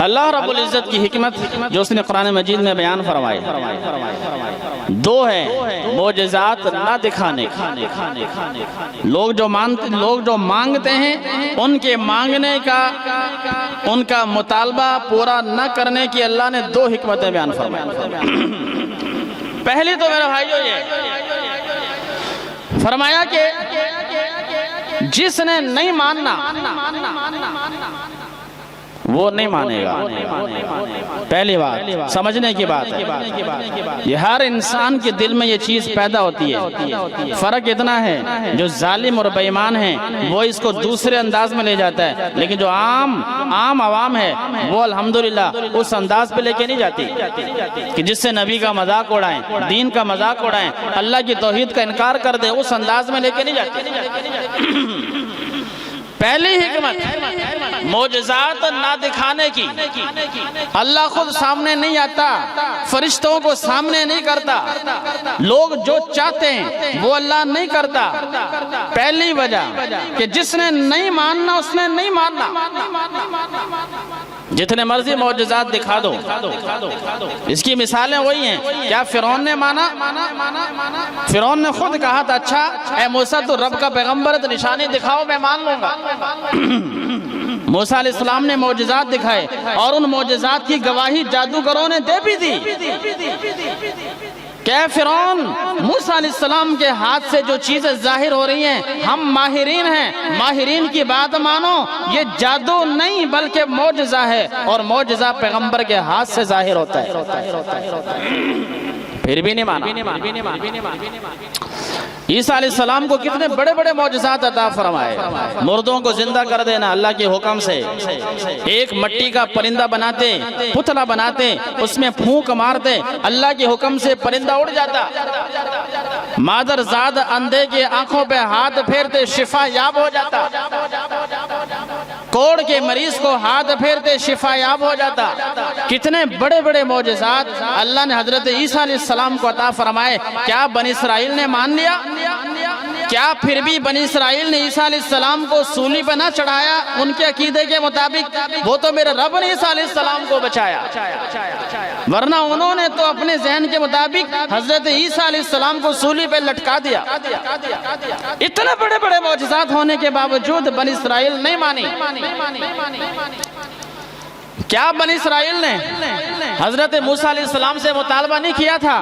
اللہ رب العزت کی حکمت جو اس نے قرآن مجید میں بیان فرمائی دو ہے، معجزات نہ دکھانے کی۔ لوگ جو مانگتے ہیں ان کے مانگنے کا، ان کا مطالبہ پورا نہ کرنے کی اللہ نے دو حکمتیں بیان فرمائی۔ پہلی تو میرے بھائیو یہ فرمایا کہ جس نے نہیں ماننا وہ نہیں مانے گا۔ پہلی بات سمجھنے کی بات ہے، یہ ہر انسان کے دل میں یہ چیز پیدا ہوتی ہے۔ فرق اتنا ہے جو ظالم اور بے ایمان ہیں وہ اس کو دوسرے انداز میں لے جاتا ہے، لیکن جو عام عوام ہے وہ الحمدللہ اس انداز پہ لے کے نہیں جاتی کہ جس سے نبی کا مذاق اڑائیں، دین کا مذاق اڑائیں، اللہ کی توحید کا انکار کر دے، اس انداز میں لے کے نہیں جاتی۔ پہلی حکمت معجزات نہ دکھانے کی۔ اللہ خود سامنے نہیں آتا، فرشتوں کو سامنے نہیں کرتا، لوگ جو چاہتے ہیں وہ اللہ نہیں کرتا۔ پہلی وجہ کہ جس نے نہیں ماننا اس نے نہیں ماننا، جتنے مرضی معجزات دکھا دو۔ اس کی مثالیں وہی ہیں۔ کیا فرعون نے مانا؟ فرعون نے خود کہا تھا اچھا اے موسیٰ تو رب کا پیغمبر ہے تو نشانی دکھاؤ میں مان لوں گا۔ موسیٰ علیہ السلام نے معجزات دکھائے اور ان معجزات کی گواہی جادوگروں نے دے بھی دی کہ اے فرعون، موسیٰ علیہ السلام کے ہاتھ سے جو چیزیں ظاہر ہو رہی ہیں ہم ماہرین ہیں، ماہرین کی بات مانو، یہ جادو نہیں بلکہ معجزہ ہے، اور معجزہ پیغمبر کے ہاتھ سے ظاہر ہوتا ہے۔ پھر بھی نہیں مانا۔ عیسیٰ علیہ السلام کو کتنے بڑے بڑے معجزات عطا فرمائے، مردوں کو زندہ کر دینا اللہ کے حکم سے، ایک مٹی کا پرندہ بناتے، پتلا بناتے، اس میں پھونک مارتے، اللہ کے حکم سے پرندہ اڑ جاتا۔ مادر زاد اندھے کے آنکھوں پہ ہاتھ پھیرتے شفا یاب ہو جاتا، کوڑ کے مریض کو ہاتھ پھیرتے شفا یاب ہو جاتا۔ کتنے بڑے بڑے معجزات اللہ نے حضرت عیسیٰ علیہ السلام کو عطا فرمائے۔ کیا بنی اسرائیل نے مان لیا؟ کیا پھر بھی بنی اسرائیل نے عیسیٰ علیہ السلام کو سولی پہ نہ چڑھایا؟ ان کے عقیدے کے مطابق وہ تو میرے رب نے عیسیٰ علیہ السلام کو بچایا، ورنہ انہوں نے تو اپنے ذہن کے مطابق حضرت عیسیٰ علیہ السلام کو سولی پہ لٹکا دیا۔ اتنے بڑے بڑے معجزات ہونے کے باوجود بنی اسرائیل نہیں مانی۔ کیا بنی اسرائیل نے حضرت موسیٰ علیہ السلام سے مطالبہ نہیں کیا تھا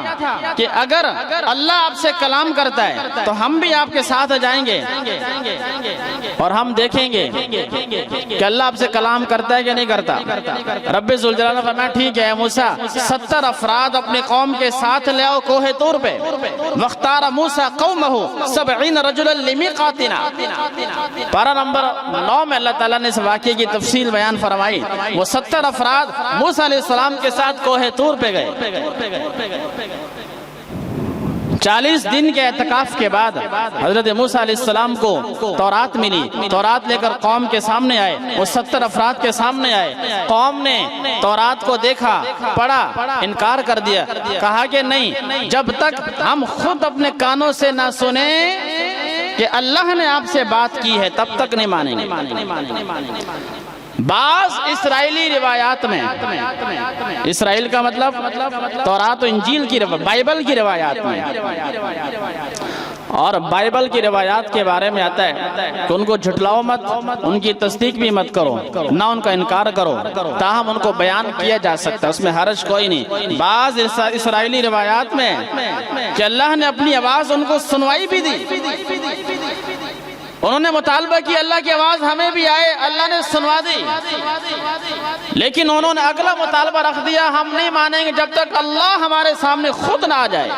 کہ اگر اللہ آپ سے کلام کرتا ہے تو ہم بھی آپ کے ساتھ جائیں گے اور ہم دیکھیں گے کہ اللہ آپ سے کلام کرتا ہے کہ نہیں کرتا؟ رب ذوالجلال نے فرمایا ٹھیک ہے موسیٰ، 70 افراد اپنے قوم کے ساتھ لے آؤ کوہ طور پہ۔ وَاخْتَارَ مُوسَىٰ قَوْمَهُ 70 رَجُلًا لِمِيقَاتِنَا۔ پارہ نمبر 9 میں اللہ تعالیٰ نے اس واقعے کی تفصیل بیان فرمائی۔ وہ 70 افراد موسیٰ علیہ السلام کے ساتھ کوہ طور پہ گئے۔ 40 دن کے اعتکاف کے بعد حضرت موسیٰ علیہ السلام کو تورات ملی، تورات لے کر قوم کے سامنے آئے، وہ 70 افراد کے سامنے آئے۔ قوم نے تورات کو دیکھا، پڑھا، انکار کر دیا، کہا کہ نہیں، جب تک ہم خود اپنے کانوں سے نہ سنیں کہ اللہ نے آپ سے بات کی ہے تب تک نہیں مانیں گے۔ بعض اسرائیلی روایات میں، اسرائیل کا مطلب تورات و انجیل کی بائبل کی روایات میں، اور بائبل کی روایات کے بارے میں آتا ہے کہ ان کو جھٹلاؤ مت، ان کی تصدیق بھی مت کرو، نہ ان کا انکار کرو، تاہم ان کو بیان کیا جا سکتا ہے، اس میں حرج کوئی نہیں۔ بعض اسرائیلی روایات میں کہ اللہ نے اپنی آواز ان کو سنوائی بھی دی، انہوں نے مطالبہ کی اللہ کی آواز ہمیں بھی آئے، اللہ نے سنوا دی، لیکن انہوں نے اگلا مطالبہ رکھ دیا ہم نہیں مانیں گے جب تک اللہ ہمارے سامنے خود نہ آ جائے۔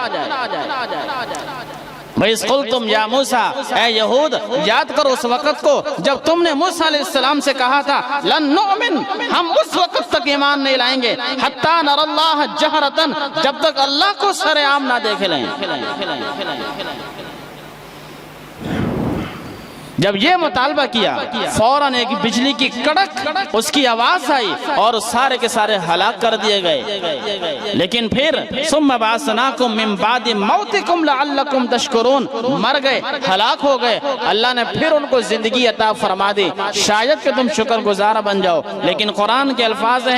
وَإِذْ قُلْتُمْ يَا مُوسَىٰ، اے یہود یاد کرو اس وقت کو جب تم نے موسیٰ علیہ السلام سے کہا تھا لَن نُؤْمِن، ہم اس وقت تک ایمان نہیں لائیں گے حَتَّى نَرَى اللَّهَ جَهْرَةً، جب تک اللہ کو سر عام نہ دیکھ لیں۔ جب یہ مطالبہ کیا فوراً ایک بجلی کی کڑک اس کی آواز آئی اور سارے کے سارے ہلاک کر دیے گئے۔ لیکن پھر ثم بعثناکم من بعد موتکم لعلکم تشکرون، مر گئے، ہلاک ہو گئے، اللہ نے پھر ان کو زندگی عطا فرما دی شاید کہ تم شکر گزار بن جاؤ۔ لیکن قرآن کے الفاظ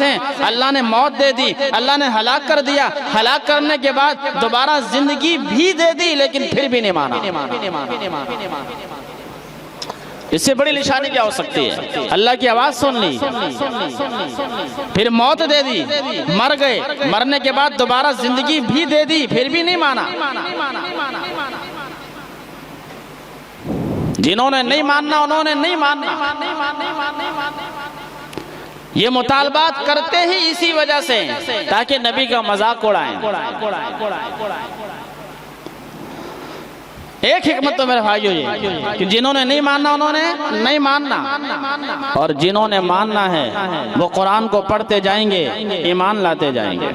ہیں اللہ نے موت دے دی، اللہ نے ہلاک کر دیا، ہلاک کرنے کے بعد دوبارہ زندگی بھی دے دی، لیکن پھر بھی نہیں مانا۔ اس سے بڑی نشانی کیا ہو سکتی ہے؟ اللہ کی آواز سن لی، پھر موت دے دی، مر گئے، مرنے کے بعد دوبارہ زندگی بھی دے دی، پھر بھی نہیں مانا۔ جنہوں نے نہیں ماننا انہوں نے نہیں ماننا۔ یہ مطالبات کرتے ہی اسی وجہ سے تاکہ نبی کا مذاق اڑائیں۔ ایک حکمت تو میرے بھائیو یہ کہ جنہوں نے نہیں ماننا انہوں نے نہیں ماننا، اور جنہوں نے ماننا ہے وہ قرآن کو پڑھتے جائیں گے، ایمان لاتے جائیں گے۔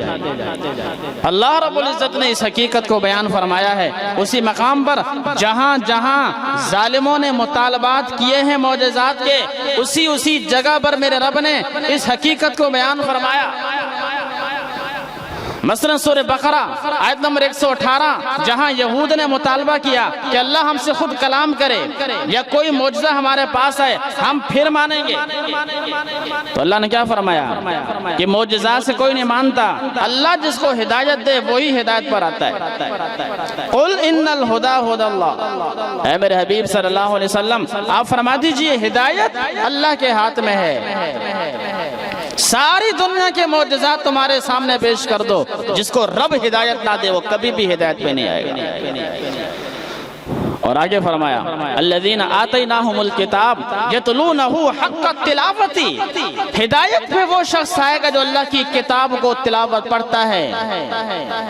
اللہ رب العزت نے اس حقیقت کو بیان فرمایا ہے اسی مقام پر جہاں جہاں ظالموں نے مطالبات کیے ہیں معجزات کے، اسی جگہ پر میرے رب نے اس حقیقت کو بیان فرمایا۔ مثلا سورہ بقرہ آیت نمبر 118 جہاں یہود نے مطالبہ کیا کہ اللہ ہم سے خود کلام کرے یا کوئی معجزہ ہمارے پاس ہے ہم پھر مانیں گے، تو اللہ نے کیا فرمایا کہ معجزات سے کوئی نہیں مانتا، اللہ جس کو ہدایت دے وہی ہدایت پر آتا ہے۔ قل ان الہدی ھدی اللہ، اے میرے حبیب صلی اللہ علیہ وسلم آپ فرما دیجئے ہدایت اللہ کے ہاتھ میں ہے۔ ساری دنیا کے معجزات تمہارے سامنے پیش کر دو، جس کو رب ہدایت نہ دے وہ کبھی بھی ہدایت پہ نہیں آئے گا۔ اور آگے فرمایا الذین آتیناہم الکتاب یتلونہ حق التلاوت، ہدایت پہ وہ شخص آئے گا جو اللہ کی کتاب کو تلاوت پڑھتا ہے،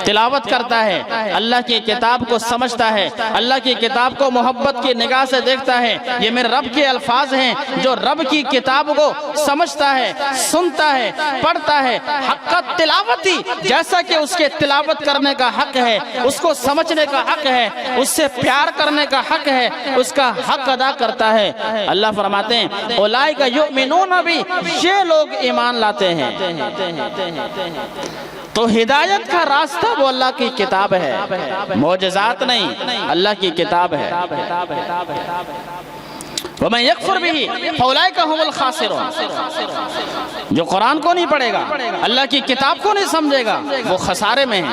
تلاوت کرتا ہے، اللہ کی کتاب کو سمجھتا ہے، اللہ کی کتاب کو محبت کی نگاہ سے دیکھتا ہے۔ یہ میرے رب کے الفاظ ہیں، جو رب کی کتاب کو سمجھتا ہے، سنتا ہے، پڑھتا ہے، حق التلاوت، جیسا کہ اس کے تلاوت کرنے کا حق ہے، اس کو سمجھنے کا حق ہے، اس سے پیار کرنے کا حق ہے، اس کا حق ادا کرتا ہے۔ اللہ فرماتے ہیں اولئک یؤمنون بی، یہ لوگ ایمان لاتے ہیں۔ تو ہدایت کا راستہ وہ اللہ کی کتاب ہے، معجزات نہیں، اللہ کی کتاب ہے۔ وَمَن يَكْفُرْ بِهِ فَأُولَئِكَ هُمُ الْخَاسِرُونَ، جو قرآن کو نہیں پڑھے گا، اللہ کی کتاب کو نہیں سمجھے گا، وہ خسارے میں ہے۔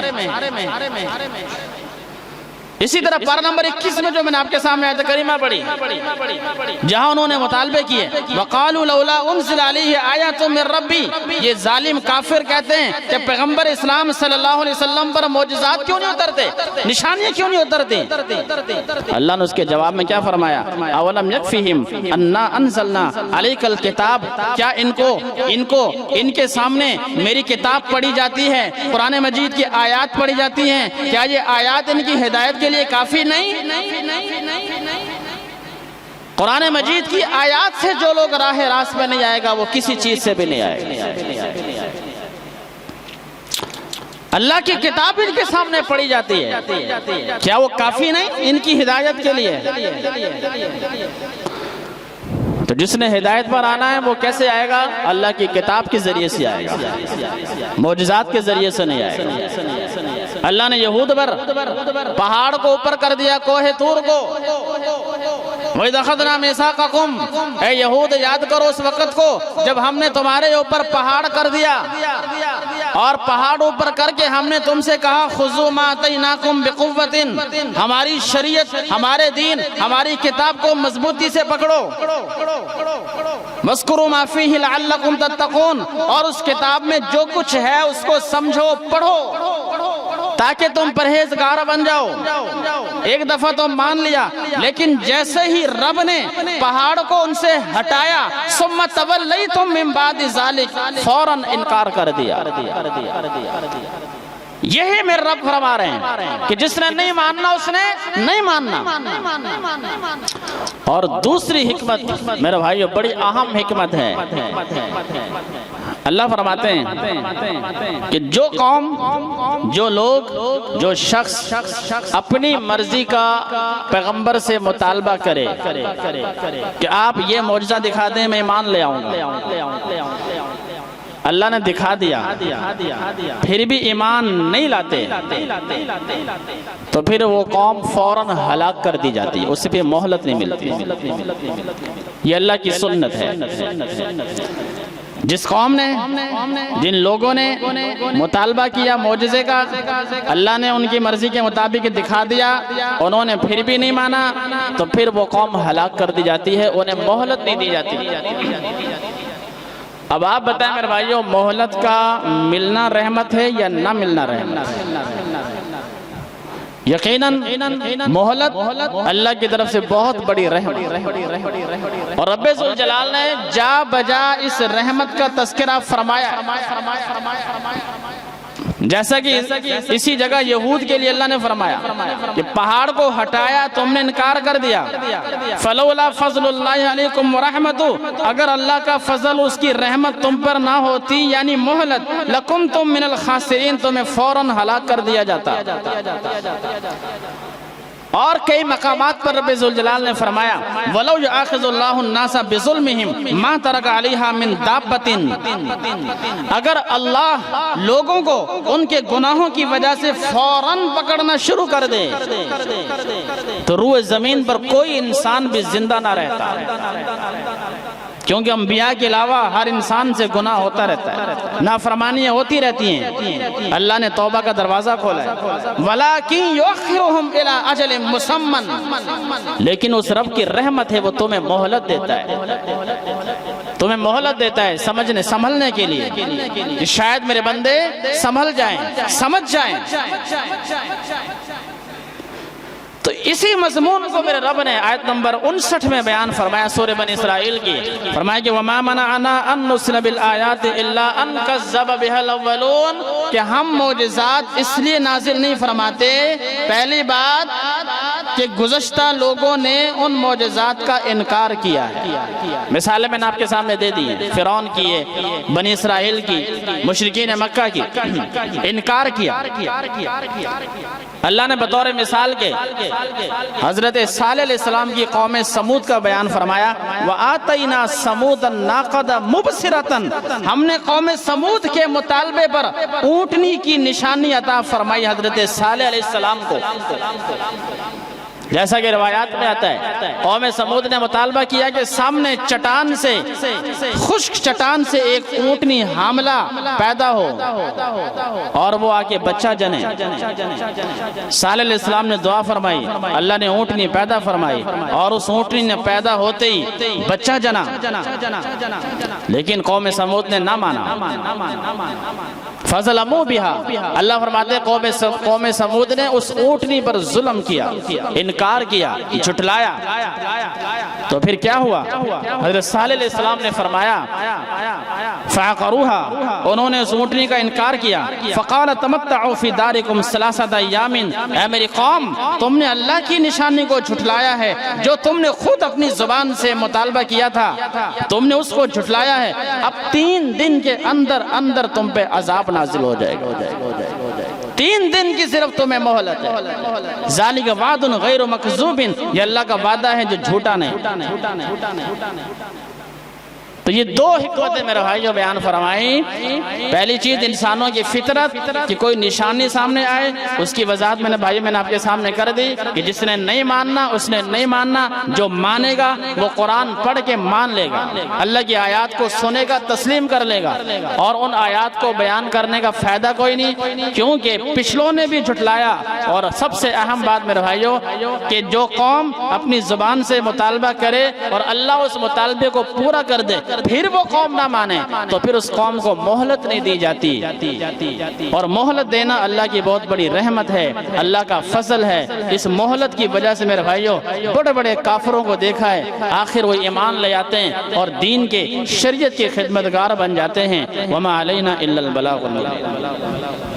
اسی طرح پارہ نمبر 21 میں جو میں نے آپ کے سامنے آیت کریمہ پڑھی جہاں انہوں نے مطالبے کیے وَقَالُوا لَوْلَا أُنزِلَ عَلَيْهِ آيَاتٌ مِّن رَّبِّهِ، یہ ظالم کافر کہتے ہیں کہ پیغمبر اسلام صلی اللہ علیہ وسلم پر معجزات کیوں نہیں اترتے، نشانیاں کیوں نہیں اترتی؟ اللہ نے اس کے جواب میں کیا فرمایا اولم یکفیہم انا انزلنا علیک الکتاب، کیا ان کے سامنے میری کتاب پڑھی جاتی ہے، قرآن مجید کی آیات پڑھی جاتی ہیں، کیا یہ آیات ان کی ہدایت کے لیے کافی نہیں؟ قرآن مجید کی آیات سے جو لوگ راہ راست میں نہیں آئے گا وہ کسی چیز سے بھی نہیں آئے گا۔ اللہ کی کتاب ان کے سامنے پڑھی جاتی ہے، کیا وہ کافی نہیں ان کی ہدایت کے لیے؟ تو جس نے ہدایت پر آنا ہے وہ کیسے آئے گا؟ اللہ کی کتاب کے ذریعے سے آئے گا، معجزات کے ذریعے سے نہیں آئے گا۔ اللہ نے یہود پر پہاڑ کو اوپر کر دیا، کوہ طور کو، وَإِذْ أَخَذْنَا مِيثَاقَكُمْ، اے یہود یاد کرو اس وقت کو جب ہم نے تمہارے اوپر پہاڑ کر دیا، اور پہاڑ اوپر کر کے ہم نے تم سے کہا خُذُوا مَا آتَيْنَاكُمْ بِقُوَّةٍ، ہماری شریعت، ہمارے دین، ہماری کتاب کو مضبوطی سے پکڑو، وَاذْكُرُوا مَا فِيهِ لَعَلَّكُمْ تَتَّقُونَ، اور اس کتاب میں جو کچھ ہے اس کو سمجھو، پڑھو، تاکہ تم پرہیزگار بن جاؤ۔ ایک دفعہ تو مان لیا، لیکن جیسے ہی رب نے پہاڑ کو ان سے ہٹایا ثم تولیتم من بعد ذلک، فوراً انکار کر دیا۔ یہی میرے رب فرما رہے ہیں کہ جس نے نہیں ماننا اس نے نہیں ماننا۔ اور دوسری حکمت میرے بھائیو بڑی اہم حکمت ہے، اللہ فرماتے ہیں کہ جو قوم، جو لوگ، جو شخص اپنی مرضی کا پیغمبر سے مطالبہ کرے کہ آپ یہ معجزہ دکھا دیں میں ایمان لے آؤں گا، اللہ نے دکھا دیا پھر بھی ایمان نہیں لاتے تو پھر وہ قوم فوراً ہلاک کر دی جاتی ہے، اس پہ مہلت نہیں ملتی۔ یہ اللہ کی سنت ہے۔ جس قوم نے، جن لوگوں نے مطالبہ کیا معجزے کا، اللہ نے ان کی مرضی کے مطابق دکھا دیا، انہوں نے پھر بھی نہیں مانا تو پھر وہ قوم ہلاک کر دی جاتی ہے، انہیں مہلت نہیں دی جاتی۔ اب آپ بتائیں میرے بھائیوں، مہلت کا ملنا رحمت ہے یا نہ ملنا رحمت؟ یقیناً مہلت اللہ کی طرف سے بہت بڑی رحمت، اور رب ذوالجلال نے جا بجا اس رحمت کا تذکرہ فرمایا، جیسا کہ اسی جگہ یہود کے لیے اللہ نے فرمایا کہ پہاڑ کو ہٹایا تم نے انکار کر دیا، فلولا فضل اللہ علیکم ورحمتہ، اگر اللہ کا فضل اس کی رحمت تم پر نہ ہوتی یعنی مہلت، لکنتم من الخاسرین، تمہیں فوراً ہلاک کر دیا جاتا۔ اور کئی مقامات پر رب ذوالجلال نے فرمایا وَلَوْ يُؤَاخِذُ اللَّهُ النَّاسَ بِظُلْمِهِمْ مَا تَرَكَ عَلَيْهَا مِنْ دَابَّةٍ، اگر اللہ لوگوں کو ان کے گناہوں کی وجہ سے فوراً پکڑنا شروع کر دے تو روح زمین پر کوئی انسان بھی زندہ نہ رہتا، کیونکہ انبیاء کے علاوہ ہر انسان سے گناہ ہوتا رہتا ہے، نافرمانیاں ہوتی رہتی ہیں، اللہ نے توبہ کا دروازہ کھولا ہے، وَلَٰكِن يُؤَخِّرُهُمْ إِلَىٰ أَجَلٍ مُّسَمًّى، لیکن اس رب کی رحمت ہے وہ تمہیں مہلت دیتا ہے، تمہیں مہلت دیتا ہے سمجھنے سنبھلنے کے لیے کہ شاید میرے بندے سنبھل جائیں، سمجھ جائیں۔ تو اسی مضمون کو میرے رب نے آیت نمبر 59 میں بیان فرمایا سورہ بنی اسرائیل کی، فرمایا کہ وَمَا مَنَعَنَا أَن نُرْسِلَ بِالْآيَاتِ إِلَّا أَن كَذَّبَ بِهَا الْأَوَّلُونَ، کہ ہم معجزات اس لیے نازل نہیں فرماتے، پہلی بات کہ گزشتہ لوگوں نے ان معجزات کا انکار کیا ہے۔ مثالیں میں نے آپ کے سامنے دے دی ہیں، فرعون کی ہے، بنی اسرائیل کی، مشرکین مکہ کی، انکار کیا۔ اللہ نے بطور مثال کے حضرت صالح علیہ السلام کی قوم سمود کا بیان فرمایا وَآتَيْنَا سَمُودَ النَّاقَةَ مُبْصِرَةً، ہم نے قوم سمود کے مطالبے پر اونٹنی کی نشانی عطا فرمائی حضرت صالح علیہ السلام کو، جیسا کہ روایات میں آتا ہے قوم سمود نے مطالبہ کیا کہ سامنے چٹان سے، خشک چٹان سے ایک اونٹنی حاملہ پیدا ہو اور وہ آ کے بچہ جنے۔ صالح علیہ السلام نے دعا فرمائی، اللہ نے اونٹنی پیدا فرمائی اور اس اونٹنی نے پیدا ہوتے ہی بچہ جنا، لیکن قوم سمود نے نہ مانا، فَظَلَمُوا بِهَا، اللہ فرماتے ہیں قوم سمود نے اس اونٹنی پر ظلم کیا، انکار کیا، جھٹلایا، تو پھر کیا ہوا؟ حضرت صالح علیہ السلام نے فرمایا فَعَقَرُوهَا، انہوں نے اس اونٹنی کا انکار کیا، فَقَالَ تَمَتَّعُوا فِي دَارِكُمْ ثَلَاثَةَ أَيَّامٍ، اے میری قوم تم نے اللہ کی نشانی کو جھٹلایا ہے، جو تم نے خود اپنی زبان سے مطالبہ کیا تھا تم نے اس کو جھٹلایا ہے، اب 3 دن کے اندر اندر تم پہ عذاب نازل ہو جائے گا، 3 دن کی صرف تمہیں مہلت ہے۔ ذالک وعد غیر مکذوب، یہ اللہ کا وعدہ ہے جو جھوٹا نہیں۔ تو یہ 2 حکمتیں میرے بھائیوں بیان فرمائی۔ پہلی چیز انسانوں کی فطرت کہ کوئی نشانی سامنے آئے، اس کی وضاحت میں نے آپ کے سامنے کر دی کہ جس نے نہیں ماننا اس نے نہیں ماننا، جو مانے گا وہ قرآن پڑھ کے مان لے گا، اللہ کی آیات کو سنے گا، تسلیم کر لے گا، اور ان آیات کو بیان کرنے کا فائدہ کوئی نہیں، کیونکہ پچھلوں نے بھی جھٹلایا۔ اور سب سے اہم بات میرے بھائیوں کہ جو قوم اپنی زبان سے مطالبہ کرے اور اللہ اس مطالبے کو پورا کر دے پھر وہ قوم نہ مانے تو پھر اس قوم کو مہلت نہیں دی جاتی، اور مہلت دینا اللہ کی بہت بڑی رحمت ہے، اللہ کا فضل ہے۔ اس مہلت کی وجہ سے میرے بھائیوں بڑے بڑے کافروں کو دیکھا ہے، آخر وہ ایمان لے آتے ہیں اور دین کے شریعت کے خدمتگار بن جاتے ہیں۔ وما علینا الا البلاغ المبین۔